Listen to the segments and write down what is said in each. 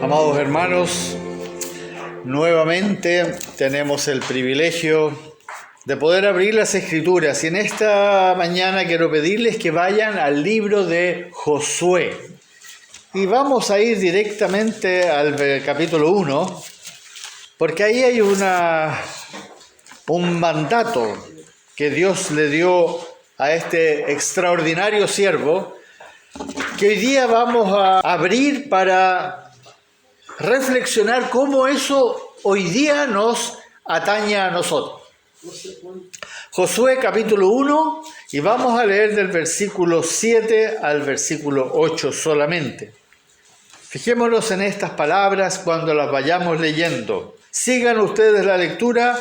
Amados hermanos, nuevamente tenemos el privilegio de poder abrir las Escrituras y en esta mañana quiero pedirles que vayan al libro de Josué y vamos a ir directamente al capítulo 1 porque ahí hay un mandato que Dios le dio a este extraordinario siervo que hoy día vamos a abrir para reflexionar cómo eso hoy día nos atañe a nosotros. Josué capítulo 1 y vamos a leer del versículo 7 al versículo 8 solamente. Fijémonos en estas palabras cuando las vayamos leyendo. Sigan ustedes la lectura.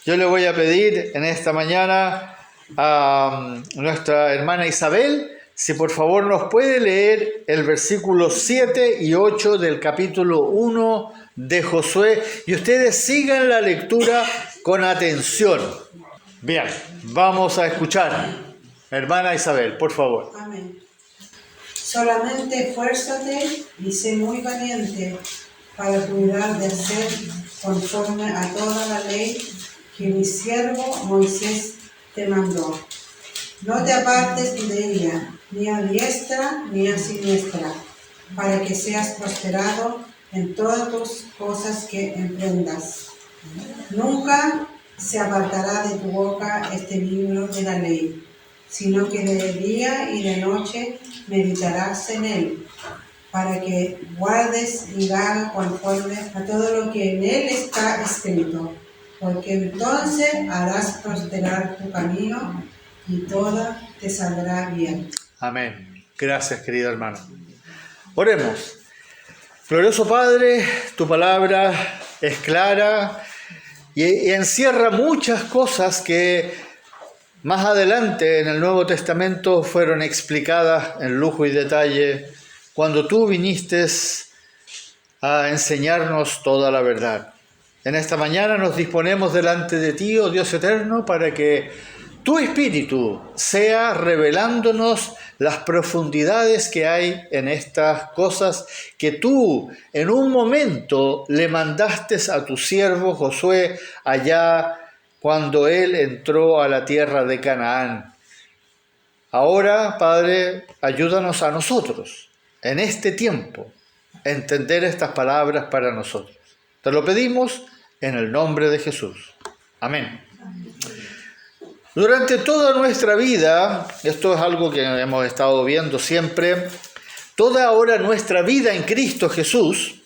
Yo le voy a pedir en esta mañana a nuestra hermana Isabel si por favor nos puede leer el versículo 7 y 8 del capítulo 1 de Josué y ustedes sigan la lectura con atención. Bien, vamos a escuchar. Hermana Isabel, por favor. Amén. Solamente esfuérzate y sé muy valiente para cuidar de hacer conforme a toda la ley que mi siervo Moisés te mandó. No te apartes de ella, ni a diestra ni a siniestra, para que seas prosperado en todas tus cosas que emprendas. Nunca se apartará de tu boca este libro de la ley, sino que de día y de noche meditarás en él, para que guardes y hagas conforme a todo lo que en él está escrito, porque entonces harás prosperar tu camino y todo te saldrá bien. Amén. Gracias, querido hermano. Oremos. Glorioso Padre, tu palabra es clara y encierra muchas cosas que más adelante en el Nuevo Testamento fueron explicadas en lujo y detalle cuando tú viniste a enseñarnos toda la verdad. En esta mañana nos disponemos delante de ti, oh Dios eterno, para que tu Espíritu sea revelándonos las profundidades que hay en estas cosas que tú en un momento le mandaste a tu siervo Josué allá cuando él entró a la tierra de Canaán. Ahora, Padre, ayúdanos a nosotros en este tiempo a entender estas palabras para nosotros. Te lo pedimos en el nombre de Jesús. Amén. Durante toda nuestra vida, esto es algo que hemos estado viendo siempre, toda ahora nuestra vida en Cristo Jesús,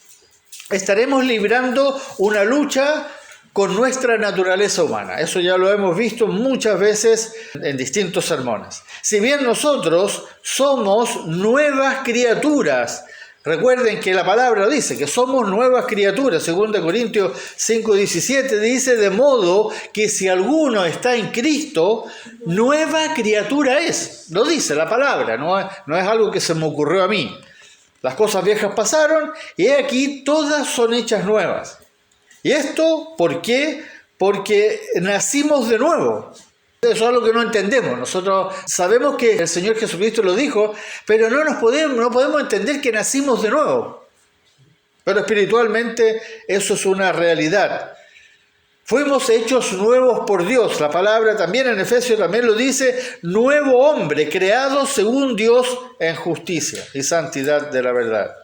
estaremos librando una lucha con nuestra naturaleza humana. Eso ya lo hemos visto muchas veces en distintos sermones. Si bien nosotros somos nuevas criaturas, recuerden que la palabra dice que somos nuevas criaturas. 2 Corintios 5:17 dice, de modo que si alguno está en Cristo, nueva criatura es. Lo dice la palabra, no es algo que se me ocurrió a mí. Las cosas viejas pasaron y aquí todas son hechas nuevas. ¿Y esto por qué? Porque nacimos de nuevo. Eso es algo que no entendemos. Nosotros sabemos que el Señor Jesucristo lo dijo, pero no podemos entender que nacimos de nuevo. Pero espiritualmente eso es una realidad. Fuimos hechos nuevos por Dios. La palabra también en Efesios también lo dice, nuevo hombre, creado según Dios en justicia y santidad de la verdad.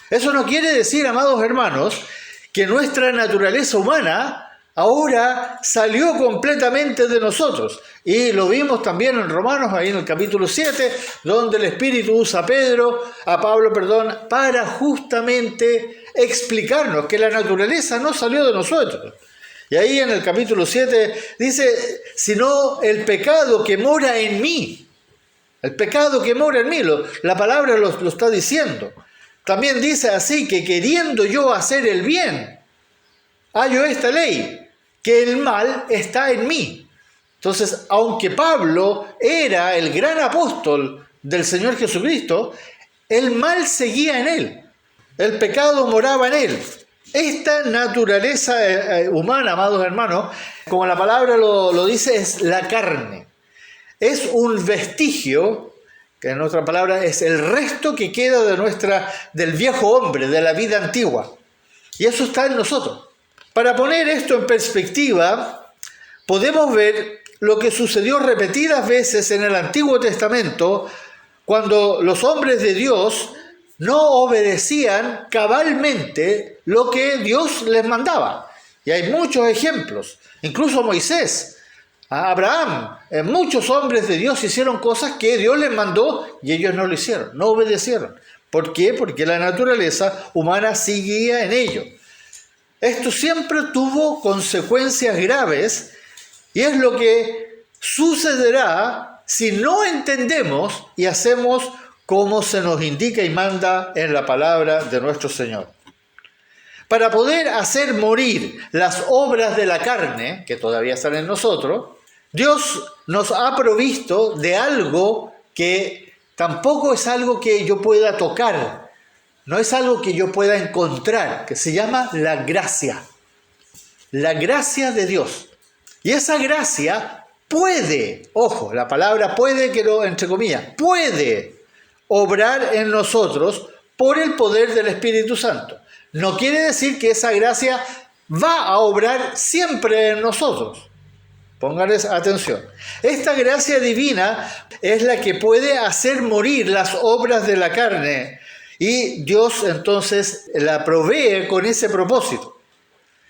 Eso no quiere decir, amados hermanos, que nuestra naturaleza humana ahora salió completamente de nosotros. Y lo vimos también en Romanos, ahí en el capítulo 7, donde el Espíritu usa a Pablo, para justamente explicarnos que la naturaleza no salió de nosotros. Y ahí en el capítulo 7 dice, sino el pecado que mora en mí. El pecado que mora en mí, la palabra lo está diciendo. También dice así, que queriendo yo hacer el bien, hallo esta ley, que el mal está en mí. Entonces, aunque Pablo era el gran apóstol del Señor Jesucristo, el mal seguía en él. El pecado moraba en él. Esta naturaleza humana, amados hermanos, como la palabra lo dice, es la carne. Es un vestigio que en otra palabra es el resto que queda del viejo hombre, de la vida antigua. Y eso está en nosotros. Para poner esto en perspectiva, podemos ver lo que sucedió repetidas veces en el Antiguo Testamento, cuando los hombres de Dios no obedecían cabalmente lo que Dios les mandaba. Y hay muchos ejemplos, incluso Moisés, a Abraham, muchos hombres de Dios hicieron cosas que Dios les mandó y ellos no lo hicieron, no obedecieron. ¿Por qué? Porque la naturaleza humana seguía en ello. Esto siempre tuvo consecuencias graves y es lo que sucederá si no entendemos y hacemos como se nos indica y manda en la palabra de nuestro Señor. Para poder hacer morir las obras de la carne, que todavía están en nosotros, Dios nos ha provisto de algo que tampoco es algo que yo pueda tocar, no es algo que yo pueda encontrar, que se llama la gracia de Dios. Y esa gracia puede, ojo, la palabra puede, quiero entre comillas, puede obrar en nosotros por el poder del Espíritu Santo. No quiere decir que esa gracia va a obrar siempre en nosotros. Pónganles atención. Esta gracia divina es la que puede hacer morir las obras de la carne y Dios entonces la provee con ese propósito.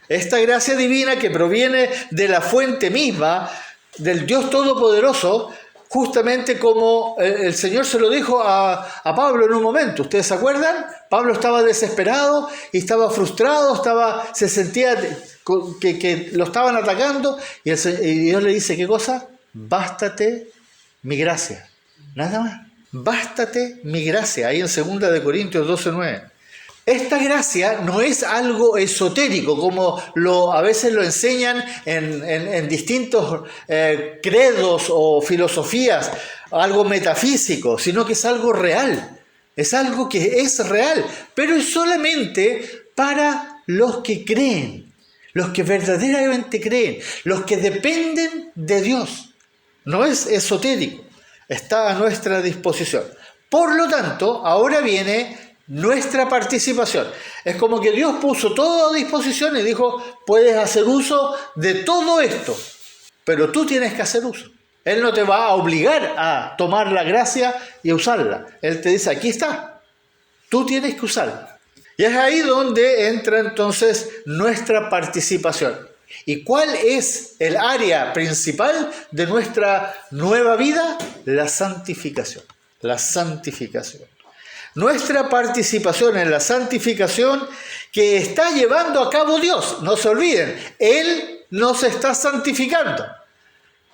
Esta gracia divina que proviene de la fuente misma, del Dios Todopoderoso, justamente como el Señor se lo dijo a Pablo en un momento. ¿Ustedes se acuerdan? Pablo estaba desesperado y estaba frustrado, se sentía que lo estaban atacando y Dios le dice, ¿qué cosa? Bástate mi gracia. Nada más. Bástate mi gracia. Ahí en 2 Corintios 12:9. Esta gracia no es algo esotérico, como a veces lo enseñan en distintos credos o filosofías, algo metafísico, sino que es algo real. Es algo que es real, pero es solamente para los que creen, los que verdaderamente creen, los que dependen de Dios. No es esotérico, está a nuestra disposición. Por lo tanto, ahora viene nuestra participación. Es como que Dios puso todo a disposición y dijo, puedes hacer uso de todo esto, pero tú tienes que hacer uso. Él no te va a obligar a tomar la gracia y a usarla. Él te dice, aquí está, tú tienes que usarla. Y es ahí donde entra entonces nuestra participación. ¿Y cuál es el área principal de nuestra nueva vida? La santificación. La santificación. Nuestra participación en la santificación que está llevando a cabo Dios. No se olviden, Él nos está santificando.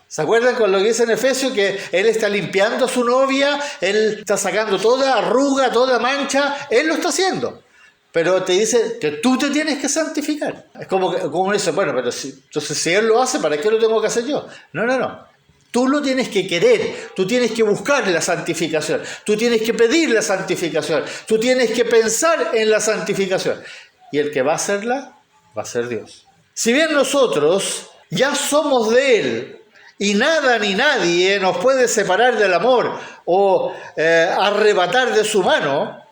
¿Se acuerdan con lo que dice en Efesios? Que Él está limpiando a su novia, Él está sacando toda arruga, toda mancha, Él lo está haciendo. Pero te dice que tú te tienes que santificar. Es como dice, bueno, pero entonces si Él lo hace, ¿para qué lo tengo que hacer yo? No. Tú lo tienes que querer, tú tienes que buscar la santificación, tú tienes que pedir la santificación, tú tienes que pensar en la santificación. Y el que va a hacerla, va a ser Dios. Si bien nosotros ya somos de Él y nada ni nadie nos puede separar del amor o arrebatar de su mano,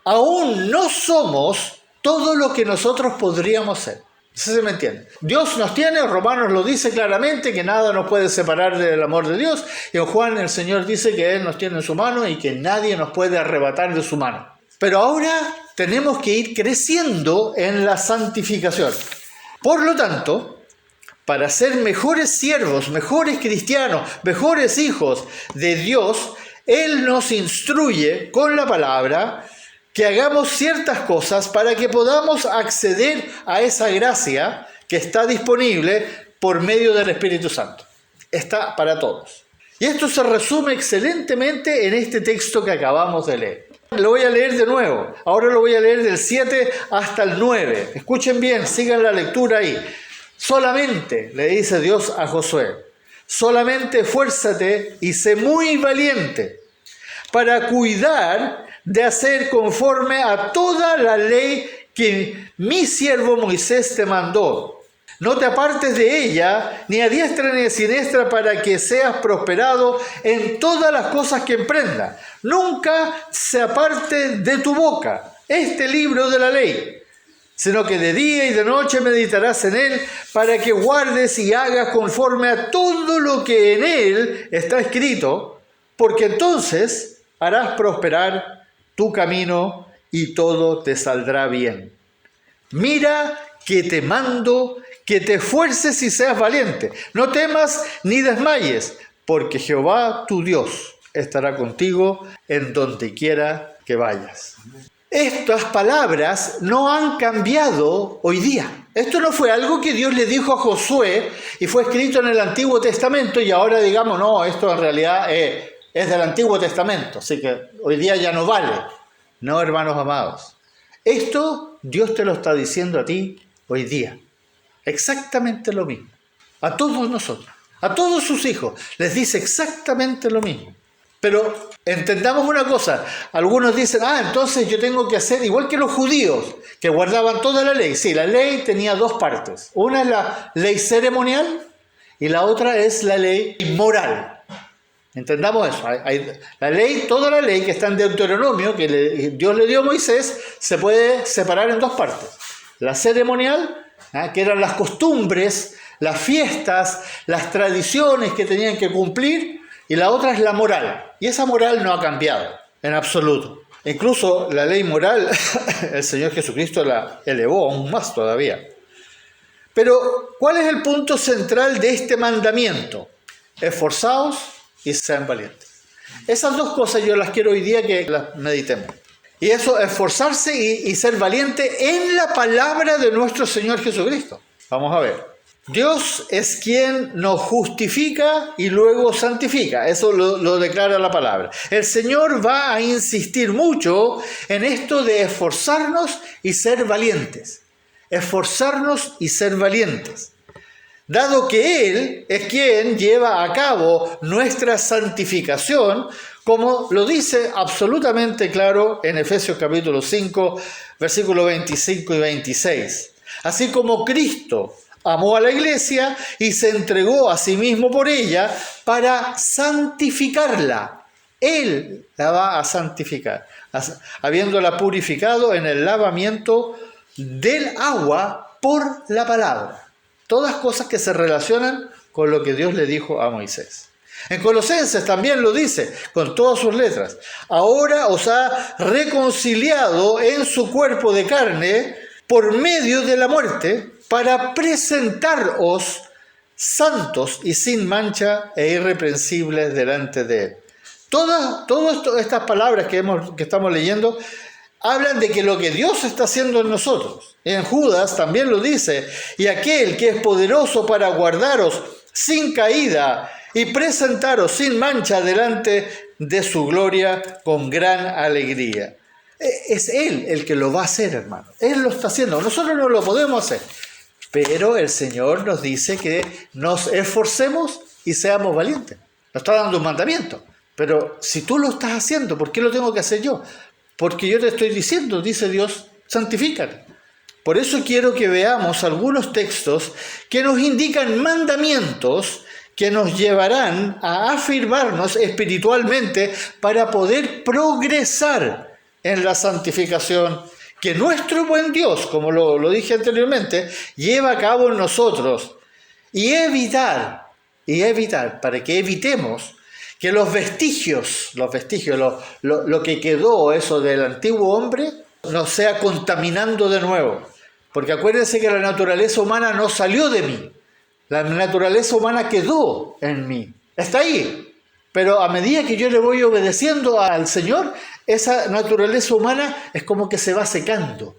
aún no somos todo lo que nosotros podríamos ser. ¿Sí se me entiende? Dios nos tiene, Romanos lo dice claramente, que nada nos puede separar del amor de Dios. Y en Juan el Señor dice que Él nos tiene en su mano y que nadie nos puede arrebatar de su mano. Pero ahora tenemos que ir creciendo en la santificación. Por lo tanto, para ser mejores siervos, mejores cristianos, mejores hijos de Dios, Él nos instruye con la palabra que hagamos ciertas cosas para que podamos acceder a esa gracia que está disponible por medio del Espíritu Santo. Está para todos. Y esto se resume excelentemente en este texto que acabamos de leer. Lo voy a leer de nuevo. Ahora lo voy a leer del 7 hasta el 9. Escuchen bien, sigan la lectura ahí. Solamente, le dice Dios a Josué, solamente esfuérzate y sé muy valiente para cuidar de hacer conforme a toda la ley que mi siervo Moisés te mandó. No te apartes de ella, ni a diestra ni a siniestra, para que seas prosperado en todas las cosas que emprendas. Nunca se aparte de tu boca este libro de la ley, sino que de día y de noche meditarás en él, para que guardes y hagas conforme a todo lo que en él está escrito, porque entonces harás prosperar tu camino y todo te saldrá bien. Mira que te mando que te esfuerces y seas valiente. No temas ni desmayes, porque Jehová tu Dios estará contigo en donde quiera que vayas. Estas palabras no han cambiado hoy día. Esto no fue algo que Dios le dijo a Josué y fue escrito en el Antiguo Testamento y ahora digamos, no, esto en realidad es del Antiguo Testamento, así que hoy día ya no vale. No, hermanos amados. Esto Dios te lo está diciendo a ti hoy día. Exactamente lo mismo. A todos nosotros, a todos sus hijos, les dice exactamente lo mismo. Pero entendamos una cosa, algunos dicen, entonces yo tengo que hacer igual que los judíos, que guardaban toda la ley. Sí, la ley tenía dos partes. Una es la ley ceremonial y la otra es la ley moral. Entendamos eso. La ley, toda la ley que está en Deuteronomio, que Dios le dio a Moisés, se puede separar en dos partes. La ceremonial, que eran las costumbres, las fiestas, las tradiciones que tenían que cumplir, y la otra es la moral. Y esa moral no ha cambiado en absoluto. Incluso la ley moral, el Señor Jesucristo la elevó aún más todavía. Pero, ¿cuál es el punto central de este mandamiento? Esforzaos y sean valientes. Esas dos cosas yo las quiero hoy día que las meditemos. Y eso, esforzarse y ser valiente en la palabra de nuestro Señor Jesucristo. Vamos a ver. Dios es quien nos justifica y luego santifica. Eso lo declara la palabra. El Señor va a insistir mucho en esto de esforzarnos y ser valientes. Esforzarnos y ser valientes. Dado que Él es quien lleva a cabo nuestra santificación, como lo dice absolutamente claro en Efesios capítulo 5, versículos 25 y 26. Así como Cristo amó a la iglesia y se entregó a sí mismo por ella para santificarla. Él la va a santificar, habiéndola purificado en el lavamiento del agua por la palabra. Todas cosas que se relacionan con lo que Dios le dijo a Moisés. En Colosenses también lo dice, con todas sus letras. Ahora os ha reconciliado en su cuerpo de carne por medio de la muerte, para presentaros santos y sin mancha e irreprensibles delante de Él. Todas estas palabras que estamos leyendo hablan de que lo que Dios está haciendo en nosotros. En Judas también lo dice, y aquel que es poderoso para guardaros sin caída y presentaros sin mancha delante de su gloria con gran alegría. Es Él el que lo va a hacer, hermano. Él lo está haciendo. Nosotros no lo podemos hacer. Pero el Señor nos dice que nos esforcemos y seamos valientes. Nos está dando un mandamiento. Pero si tú lo estás haciendo, ¿por qué lo tengo que hacer yo? Porque yo te estoy diciendo, dice Dios, santifícate. Por eso quiero que veamos algunos textos que nos indican mandamientos que nos llevarán a afirmarnos espiritualmente para poder progresar en la santificación que nuestro buen Dios, como lo dije anteriormente, lleva a cabo en nosotros y evitar, para que evitemos que los vestigios, lo que quedó eso del antiguo hombre, nos sea contaminando de nuevo. Porque acuérdense que la naturaleza humana no salió de mí. La naturaleza humana quedó en mí. Está ahí. Pero a medida que yo le voy obedeciendo al Señor, esa naturaleza humana es como que se va secando.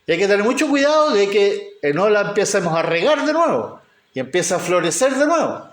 Y hay que tener mucho cuidado de que no la empecemos a regar de nuevo y empiece a florecer de nuevo.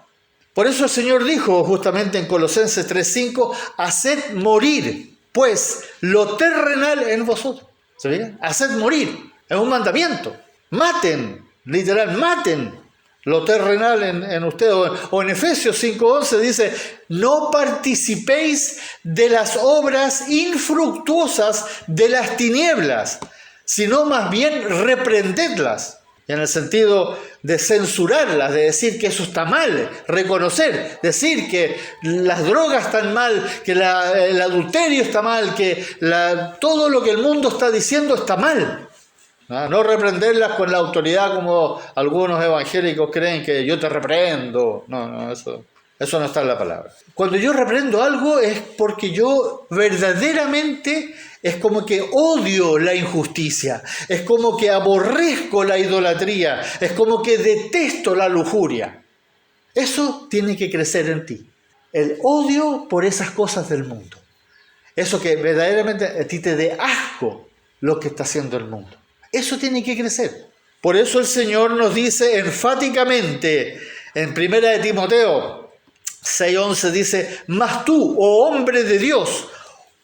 Por eso el Señor dijo justamente en Colosenses 3:5, haced morir, pues, lo terrenal en vosotros. ¿Se fijan? Haced morir. Es un mandamiento. Maten, literal, maten lo terrenal en ustedes. O en Efesios 5:11 dice, no participéis de las obras infructuosas de las tinieblas, sino más bien reprendedlas. en el sentido de censurarlas, de decir que eso está mal, reconocer, decir que las drogas están mal, que el adulterio está mal, que todo lo que el mundo está diciendo está mal. No reprenderlas con la autoridad como algunos evangélicos creen que yo te reprendo. No, eso no está en la palabra. Cuando yo reprendo algo es porque yo verdaderamente es como que odio la injusticia, es como que aborrezco la idolatría, es como que detesto la lujuria. Eso tiene que crecer en ti. El odio por esas cosas del mundo. Eso que verdaderamente a ti te dé asco lo que está haciendo el mundo. Eso tiene que crecer. Por eso el Señor nos dice enfáticamente en 1 de Timoteo 6:11 dice, mas tú, oh hombre de Dios,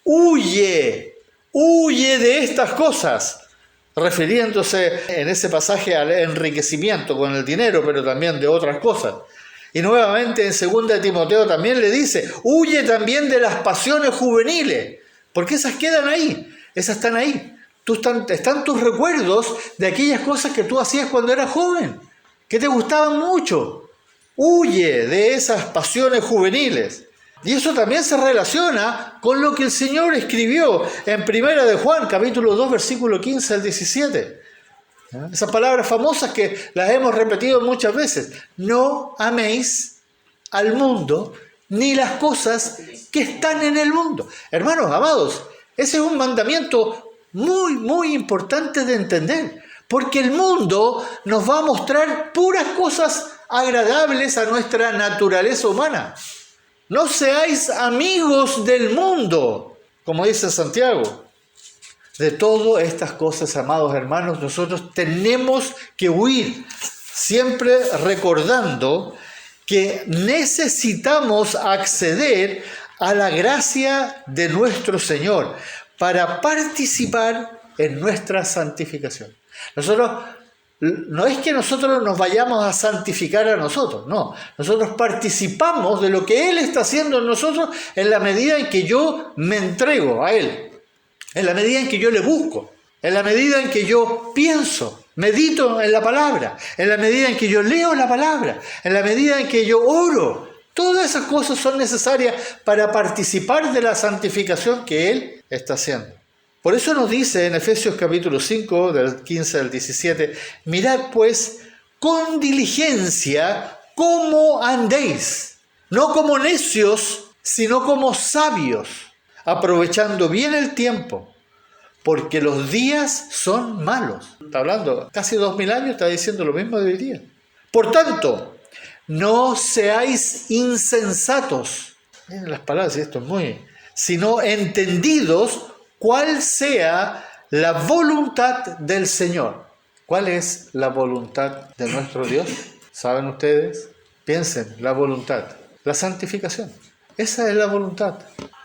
huye de estas cosas, refiriéndose en ese pasaje al enriquecimiento con el dinero, pero también de otras cosas. Y nuevamente en 2 de Timoteo también le dice, huye también de las pasiones juveniles, porque esas quedan ahí, esas están ahí. Están tus recuerdos de aquellas cosas que tú hacías cuando eras joven, que te gustaban mucho. Huye de esas pasiones juveniles. Y eso también se relaciona con lo que el Señor escribió en 1 de Juan, capítulo 2, versículo 15 al 17. Esas palabras famosas que las hemos repetido muchas veces. No améis al mundo ni las cosas que están en el mundo. Hermanos amados, ese es un mandamiento muy, muy importante de entender. Porque el mundo nos va a mostrar puras cosas agradables a nuestra naturaleza humana. No seáis amigos del mundo, como dice Santiago. De todas estas cosas, amados hermanos, nosotros tenemos que huir, siempre recordando que necesitamos acceder a la gracia de nuestro Señor para participar en nuestra santificación. No es que nosotros nos vayamos a santificar a nosotros, no. Nosotros participamos de lo que Él está haciendo en nosotros en la medida en que yo me entrego a Él, en la medida en que yo le busco, en la medida en que yo pienso, medito en la palabra, en la medida en que yo leo la palabra, en la medida en que yo oro. Todas esas cosas son necesarias para participar de la santificación que Él está haciendo. Por eso nos dice en Efesios capítulo 5, del 15 al 17, mirad pues con diligencia cómo andéis, no como necios, sino como sabios, aprovechando bien el tiempo, porque los días son malos. Está hablando, casi 2000 años, está diciendo lo mismo de hoy día. Por tanto, no seáis insensatos, miren las palabras, y esto es muy, sino entendidos cuál sea la voluntad del Señor. ¿Cuál es la voluntad de nuestro Dios? ¿Saben ustedes? Piensen, la voluntad, la santificación. Esa es la voluntad.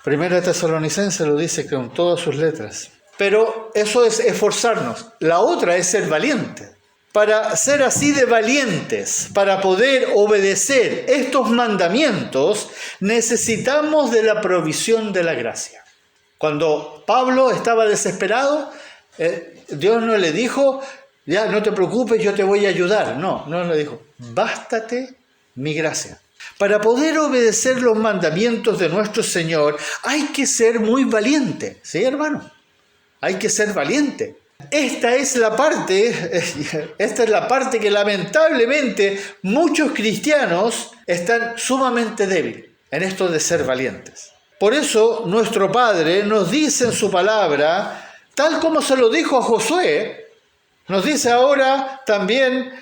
1 Tesalonicenses lo dice con todas sus letras. Pero eso es esforzarnos. La otra es ser valiente. Para ser así de valientes, para poder obedecer estos mandamientos, necesitamos de la provisión de la gracia. Cuando Pablo estaba desesperado, Dios no le dijo, ya no te preocupes, yo te voy a ayudar. No le dijo, bástate mi gracia. Para poder obedecer los mandamientos de nuestro Señor, hay que ser muy valiente. ¿Sí, hermano? Hay que ser valiente. Esta es la parte que lamentablemente muchos cristianos están sumamente débiles en esto de ser valientes. Por eso nuestro Padre nos dice en su palabra, tal como se lo dijo a Josué, nos dice ahora también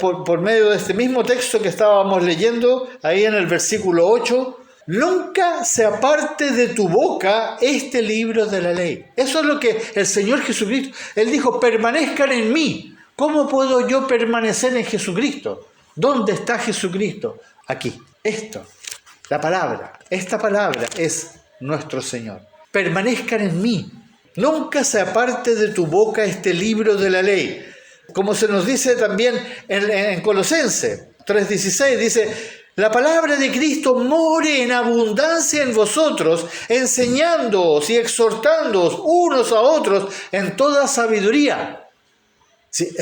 por medio de este mismo texto que estábamos leyendo, ahí en el versículo 8, nunca se aparte de tu boca este libro de la ley. Eso es lo que el Señor Jesucristo, Él dijo, permanezcan en mí. ¿Cómo puedo yo permanecer en Jesucristo? ¿Dónde está Jesucristo? Aquí, esto. La palabra, esta palabra es nuestro Señor. Permanezcan en mí. Nunca se aparte de tu boca este libro de la ley. Como se nos dice también en Colosenses 3:16, dice, la palabra de Cristo more en abundancia en vosotros, enseñándoos y exhortándoos unos a otros en toda sabiduría. Sí,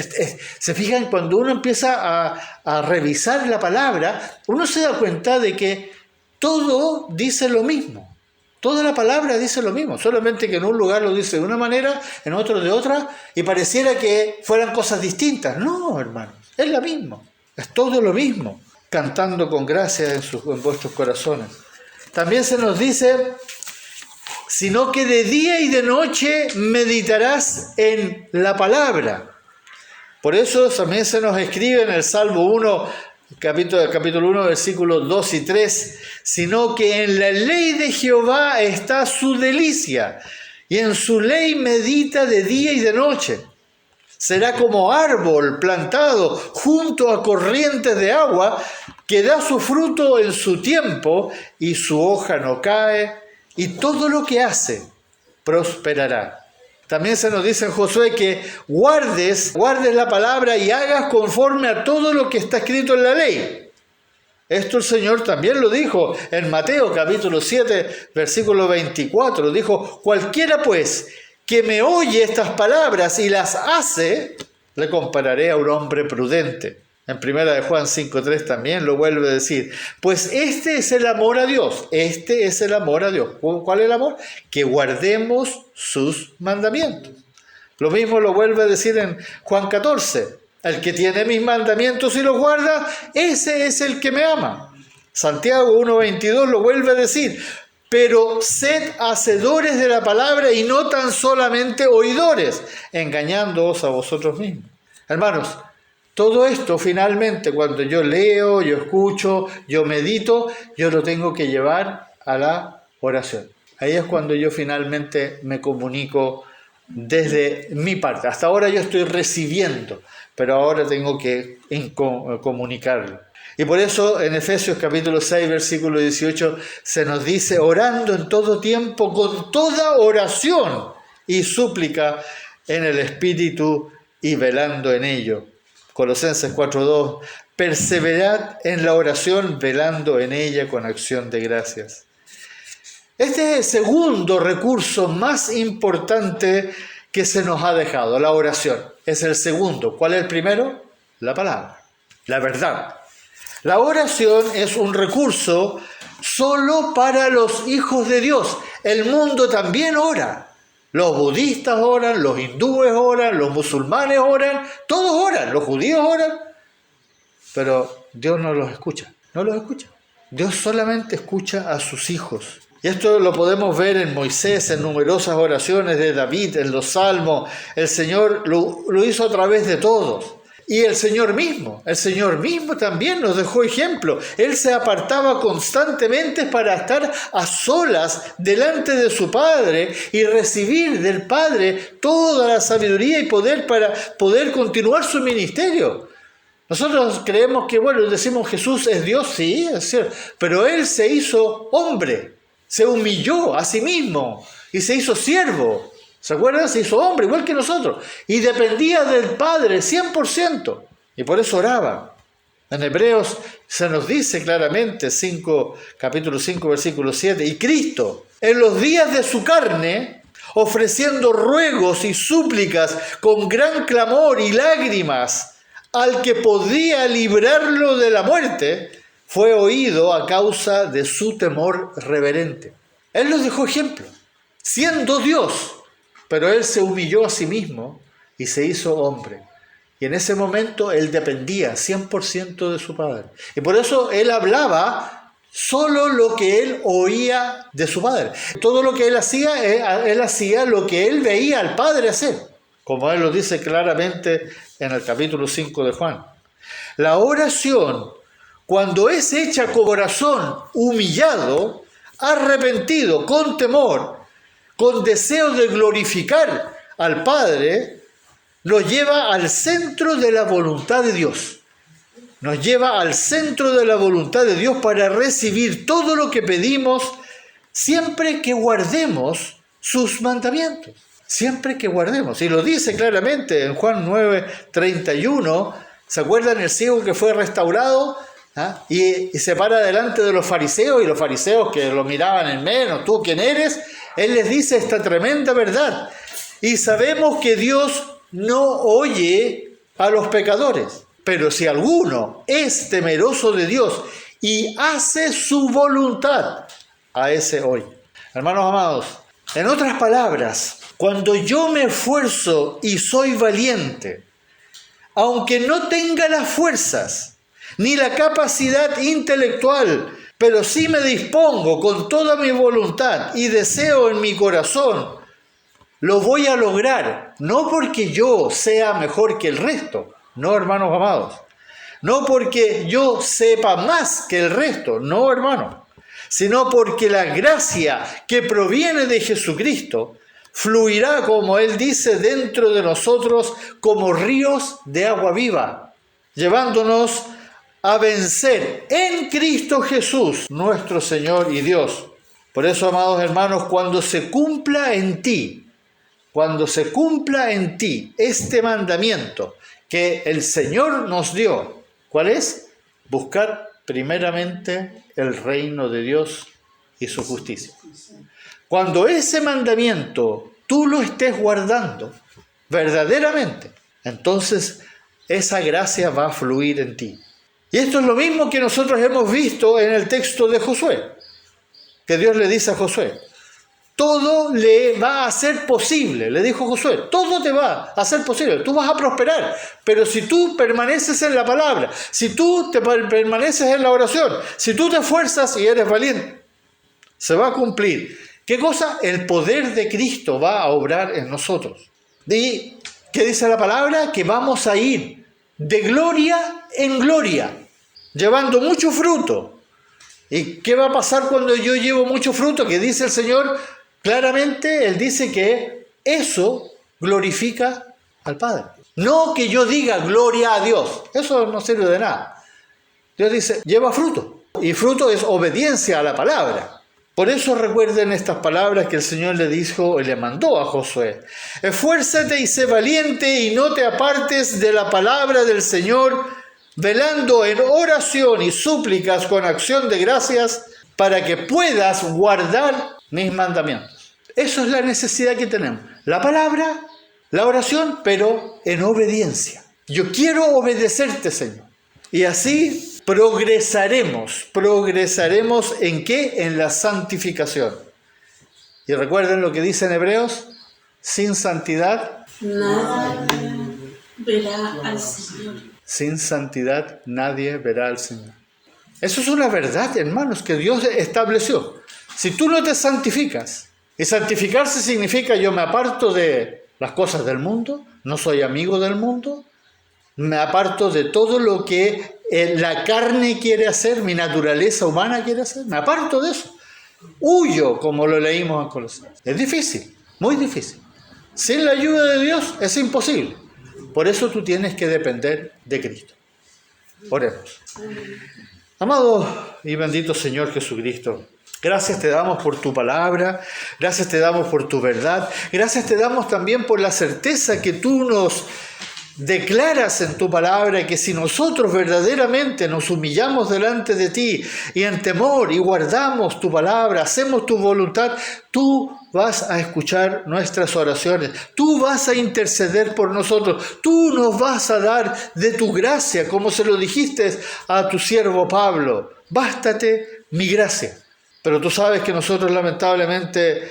se fijan, cuando uno empieza a revisar la palabra, uno se da cuenta de que todo dice lo mismo. Toda la palabra dice lo mismo, solamente que en un lugar lo dice de una manera, en otro de otra, y pareciera que fueran cosas distintas. No, hermanos, es lo mismo, es todo lo mismo, cantando con gracia en vuestros corazones. También se nos dice, sino que de día y de noche meditarás en la palabra. Por eso también se nos escribe en el Salmo 1, capítulo 1, versículos 2 y 3, sino que en la ley de Jehová está su delicia, y en su ley medita de día y de noche. Será como árbol plantado junto a corrientes de agua, que da su fruto en su tiempo, y su hoja no cae, y todo lo que hace prosperará. También se nos dice en Josué que guardes la palabra y hagas conforme a todo lo que está escrito en la ley. Esto el Señor también lo dijo en Mateo capítulo 7, versículo 24. Dijo, cualquiera pues que me oye estas palabras y las hace, le compararé a un hombre prudente. En 1 de Juan 5.3 también lo vuelve a decir. Pues este es el amor a Dios. Este es el amor a Dios. ¿Cuál es el amor? Que guardemos sus mandamientos. Lo mismo lo vuelve a decir en Juan 14. El que tiene mis mandamientos y los guarda, ese es el que me ama. Santiago 1.22 lo vuelve a decir. Pero sed hacedores de la palabra y no tan solamente oidores, engañándoos a vosotros mismos. Hermanos, todo esto finalmente cuando yo leo, yo escucho, yo medito, yo lo tengo que llevar a la oración. Ahí es cuando yo finalmente me comunico desde mi parte. Hasta ahora yo estoy recibiendo, pero ahora tengo que comunicarlo. Y por eso en Efesios capítulo 6, versículo 18, se nos dice, orando en todo tiempo, con toda oración y súplica en el Espíritu y velando en ello. Colosenses 4.2, perseverad en la oración, velando en ella con acción de gracias. Este es el segundo recurso más importante que se nos ha dejado, la oración. Es el segundo. ¿Cuál es el primero? La palabra, la verdad. La oración es un recurso solo para los hijos de Dios. El mundo también ora. Los budistas oran, los hindúes oran, los musulmanes oran, todos oran, los judíos oran, pero Dios no los escucha, no los escucha. Dios solamente escucha a sus hijos. Y esto lo podemos ver en Moisés, en numerosas oraciones de David, en los Salmos. El Señor lo hizo a través de todos. Y el Señor mismo también nos dejó ejemplo. Él se apartaba constantemente para estar a solas delante de su Padre y recibir del Padre toda la sabiduría y poder para poder continuar su ministerio. Nosotros creemos que, decimos Jesús es Dios, sí, es cierto, pero Él se hizo hombre, se humilló a sí mismo y se hizo siervo. ¿Se acuerdan? Se hizo hombre, igual que nosotros. Y dependía del Padre 100%. Y por eso oraba. En Hebreos se nos dice claramente, capítulo 5, versículo 7, y Cristo, en los días de su carne, ofreciendo ruegos y súplicas con gran clamor y lágrimas, al que podía librarlo de la muerte, fue oído a causa de su temor reverente. Él nos dejó ejemplo, siendo Dios. Pero Él se humilló a sí mismo y se hizo hombre. Y en ese momento Él dependía 100% de su Padre. Y por eso Él hablaba solo lo que Él oía de su Padre. Todo lo que Él hacía lo que Él veía al Padre hacer. Como Él lo dice claramente en el capítulo 5 de Juan. La oración, cuando es hecha con corazón humillado, arrepentido, con temor, con deseo de glorificar al Padre, nos lleva al centro de la voluntad de Dios. Nos lleva al centro de la voluntad de Dios para recibir todo lo que pedimos siempre que guardemos sus mandamientos. Siempre que guardemos. Y lo dice claramente en Juan 9:31. ¿Se acuerdan el ciego que fue restaurado? Y se para delante de los fariseos, y los fariseos que lo miraban en menos, ¿tú quién eres? Él les dice esta tremenda verdad. Y sabemos que Dios no oye a los pecadores. Pero si alguno es temeroso de Dios y hace su voluntad, a ese oye. Hermanos amados, en otras palabras, cuando yo me esfuerzo y soy valiente, aunque no tenga las fuerzas ni la capacidad intelectual, pero sí me dispongo con toda mi voluntad y deseo en mi corazón, lo voy a lograr, no porque yo sea mejor que el resto, no, hermanos amados, no porque yo sepa más que el resto, no, hermanos, sino porque la gracia que proviene de Jesucristo fluirá, como Él dice, dentro de nosotros como ríos de agua viva, llevándonos a vencer en Cristo Jesús, nuestro Señor y Dios. Por eso, amados hermanos, cuando se cumpla en ti este mandamiento que el Señor nos dio, ¿cuál es? Buscar primeramente el reino de Dios y su justicia. Cuando ese mandamiento tú lo estés guardando verdaderamente, entonces esa gracia va a fluir en ti. Y esto es lo mismo que nosotros hemos visto en el texto de Josué, que Dios le dice a Josué, todo le va a ser posible, le dijo Josué, todo te va a ser posible, tú vas a prosperar, pero si tú permaneces en la palabra, si tú permaneces en la oración, si tú te esfuerzas y eres valiente, se va a cumplir. ¿Qué cosa? El poder de Cristo va a obrar en nosotros. ¿Y qué dice la palabra? Que vamos a ir de gloria en gloria, llevando mucho fruto. ¿Y qué va a pasar cuando yo llevo mucho fruto? Que dice el Señor claramente, Él dice que eso glorifica al Padre. No que yo diga gloria a Dios, eso no sirve de nada. Dios dice, lleva fruto, y fruto es obediencia a la palabra. Por eso recuerden estas palabras que el Señor le dijo y le mandó a Josué. Esfuérzate y sé valiente y no te apartes de la palabra del Señor, velando en oración y súplicas con acción de gracias para que puedas guardar mis mandamientos. Eso es la necesidad que tenemos. La palabra, la oración, pero en obediencia. Yo quiero obedecerte, Señor. Y así progresaremos ¿en qué? En la santificación. Y recuerden lo que dice en Hebreos, sin santidad nadie verá al Señor. Sin santidad nadie verá al Señor. Eso es una verdad, hermanos, que Dios estableció. Si tú no te santificas, y santificarse significa yo me aparto de las cosas del mundo, no soy amigo del mundo, me aparto de todo lo que la carne quiere hacer, mi naturaleza humana quiere hacer, me aparto de eso. Huyo, como lo leímos en Colosenses. Es difícil, muy difícil. Sin la ayuda de Dios es imposible. Por eso tú tienes que depender de Cristo. Oremos. Amado y bendito Señor Jesucristo, gracias te damos por tu palabra, gracias te damos por tu verdad, gracias te damos también por la certeza que tú nos declaras en tu palabra, que si nosotros verdaderamente nos humillamos delante de ti y en temor y guardamos tu palabra, hacemos tu voluntad, tú vas a escuchar nuestras oraciones, tú vas a interceder por nosotros, tú nos vas a dar de tu gracia, como se lo dijiste a tu siervo Pablo, bástate mi gracia. Pero tú sabes que nosotros lamentablemente,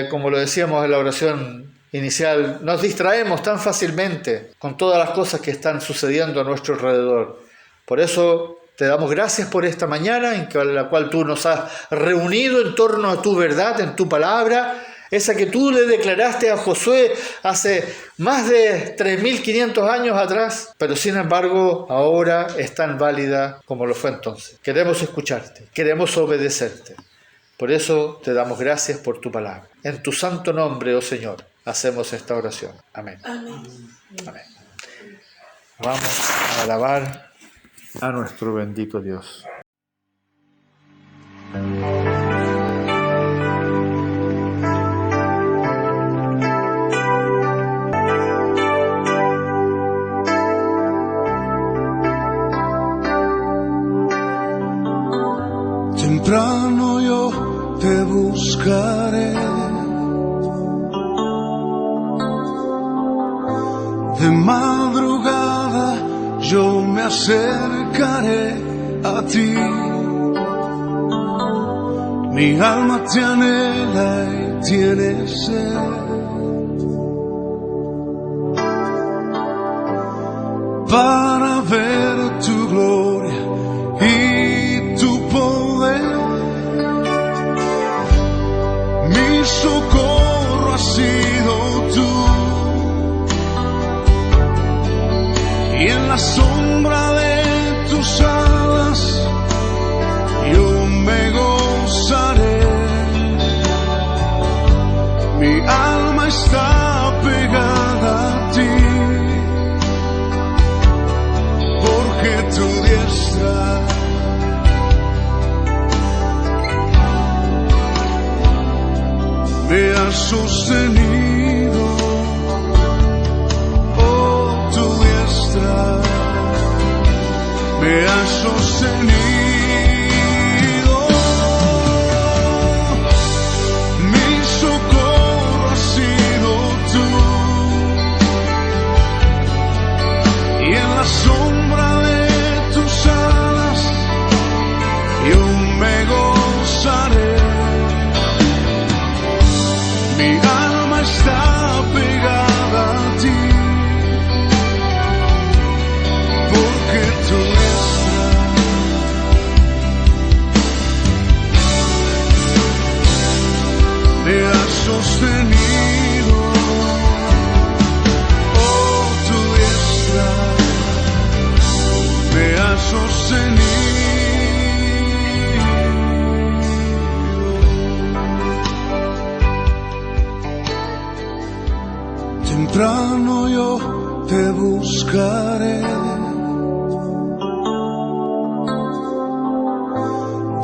como lo decíamos en la oración inicial, nos distraemos tan fácilmente con todas las cosas que están sucediendo a nuestro alrededor. Por eso te damos gracias por esta mañana en la cual tú nos has reunido en torno a tu verdad, en tu palabra, esa que tú le declaraste a Josué hace más de 3.500 años atrás, pero sin embargo ahora es tan válida como lo fue entonces. Queremos escucharte, queremos obedecerte. Por eso te damos gracias por tu palabra. En tu santo nombre, oh Señor, hacemos esta oración. Amén. Amén. Amén. Vamos a alabar a nuestro bendito Dios. Temprano yo te buscaré, de madrugada yo me acercaré a ti. Mi alma te anhela y tiene sed. Para ver tu gloria y tu poder. Mi socorro has sido tú. Y en la sombra de tus alas yo me gozaré. Mi alma está pegada a ti, porque tu diestra me ha sostenido. Oh, tu diestra me ha sostenido. Mi socorro has sido tú. Y en la sombra de tus alas yo me gozaré. Mi alma está pegada a ti, porque tu diestra me ha sostenido. Oh, tu diestra me ha sostenido. Temprano yo te buscaré,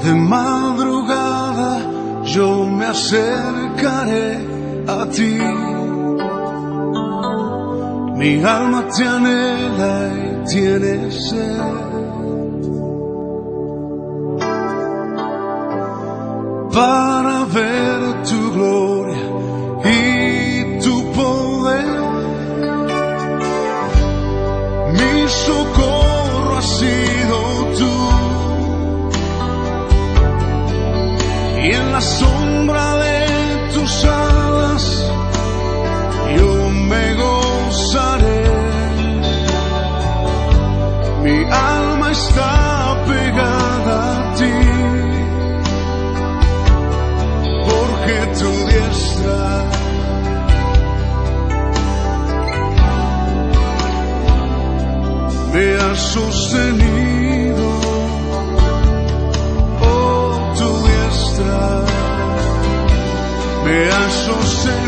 de madrugada yo me acercaré a ti. Mi alma te anhela y tiene sed. Para ver tu gloria y tu poder. Mi socorro has sido tú. Y en la sombra de tus alas yo me gozaré. Mi alma está pegada a ti, porque tu diestra me ha sostenido. Oh, tu diestra me ha sostenido.